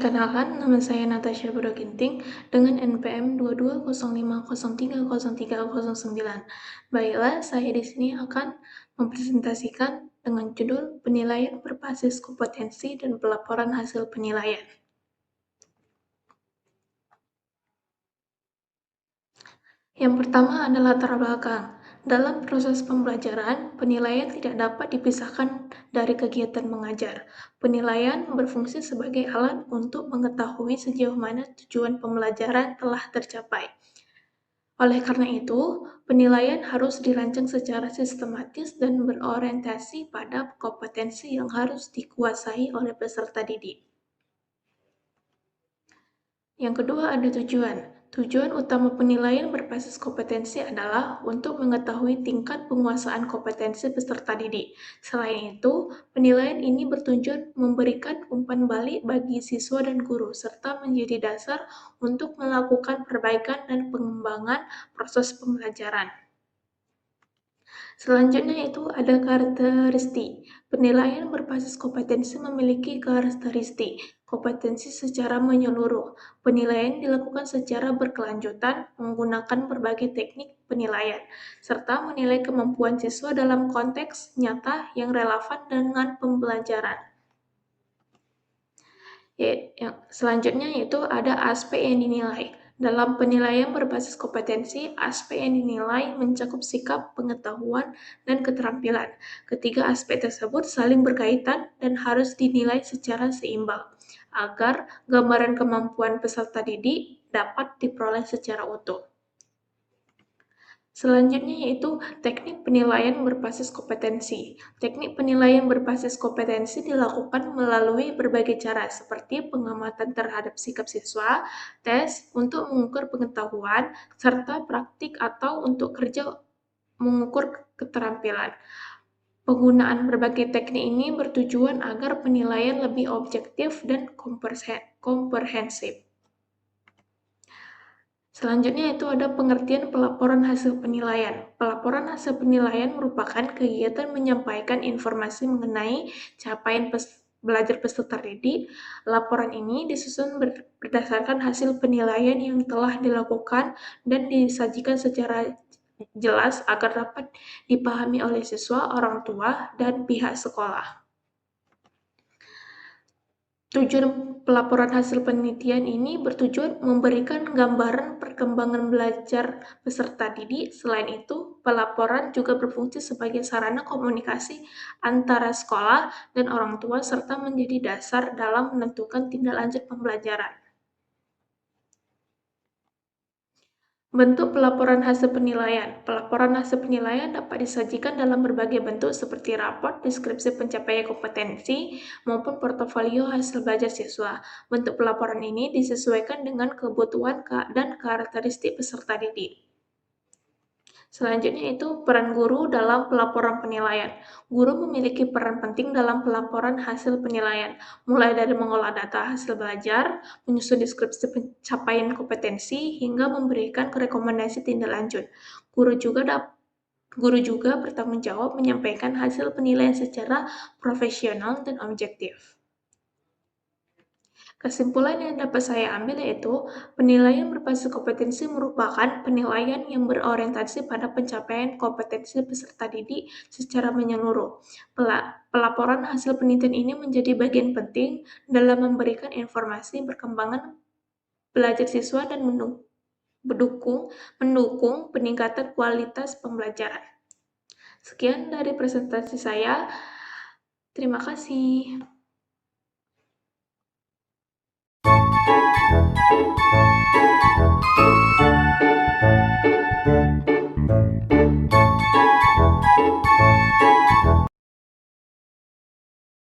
Perkenalkan, nama saya Natasha Budoginting dengan NPM 2205030309. Baiklah, saya di sini akan mempresentasikan dengan judul Penilaian Berbasis Kompetensi dan Pelaporan Hasil Penilaian. Yang pertama adalah latar belakang. Dalam proses pembelajaran, penilaian tidak dapat dipisahkan dari kegiatan mengajar. Penilaian berfungsi sebagai alat untuk mengetahui sejauh mana tujuan pembelajaran telah tercapai. Oleh karena itu, penilaian harus dirancang secara sistematis dan berorientasi pada kompetensi yang harus dikuasai oleh peserta didik. Yang kedua ada tujuan. Tujuan utama penilaian berbasis kompetensi adalah untuk mengetahui tingkat penguasaan kompetensi peserta didik. Selain itu, penilaian ini bertujuan memberikan umpan balik bagi siswa dan guru, serta menjadi dasar untuk melakukan perbaikan dan pengembangan proses pembelajaran. Selanjutnya itu ada karakteristik. Penilaian berbasis kompetensi memiliki karakteristik kompetensi secara menyeluruh. Penilaian dilakukan secara berkelanjutan menggunakan berbagai teknik penilaian, serta menilai kemampuan siswa dalam konteks nyata yang relevan dengan pembelajaran. Selanjutnya yaitu ada aspek yang dinilai. Dalam penilaian berbasis kompetensi, aspek yang dinilai mencakup sikap, pengetahuan, dan keterampilan. Ketiga aspek tersebut saling berkaitan dan harus dinilai secara seimbang, agar gambaran kemampuan peserta didik dapat diperoleh secara utuh. Selanjutnya yaitu teknik penilaian berbasis kompetensi. Teknik penilaian berbasis kompetensi dilakukan melalui berbagai cara seperti pengamatan terhadap sikap siswa, tes untuk mengukur pengetahuan, serta praktik atau untuk kerja mengukur keterampilan. Penggunaan berbagai teknik ini bertujuan agar penilaian lebih objektif dan komprehensif. Selanjutnya itu ada pengertian pelaporan hasil penilaian. Pelaporan hasil penilaian merupakan kegiatan menyampaikan informasi mengenai capaian belajar peserta didik. Laporan ini disusun berdasarkan hasil penilaian yang telah dilakukan dan disajikan secara jelas agar dapat dipahami oleh siswa, orang tua, dan pihak sekolah. Tujuan pelaporan hasil penelitian ini bertujuan memberikan gambaran perkembangan belajar peserta didik. Selain itu, pelaporan juga berfungsi sebagai sarana komunikasi antara sekolah dan orang tua serta menjadi dasar dalam menentukan tindak lanjut pembelajaran. Bentuk pelaporan hasil penilaian. Pelaporan hasil penilaian dapat disajikan dalam berbagai bentuk seperti raport, deskripsi pencapaian kompetensi, maupun portofolio hasil belajar siswa. Bentuk pelaporan ini disesuaikan dengan kebutuhan dan karakteristik peserta didik. Selanjutnya itu peran guru dalam pelaporan penilaian. Guru memiliki peran penting dalam pelaporan hasil penilaian, mulai dari mengolah data hasil belajar, menyusun deskripsi pencapaian kompetensi, hingga memberikan rekomendasi tindak lanjut. Guru juga bertanggung jawab menyampaikan hasil penilaian secara profesional dan objektif. Kesimpulan yang dapat saya ambil yaitu penilaian berbasis kompetensi merupakan penilaian yang berorientasi pada pencapaian kompetensi peserta didik secara menyeluruh. Pelaporan hasil penelitian ini menjadi bagian penting dalam memberikan informasi perkembangan belajar siswa dan mendukung peningkatan kualitas pembelajaran. Sekian dari presentasi saya. Terima kasih.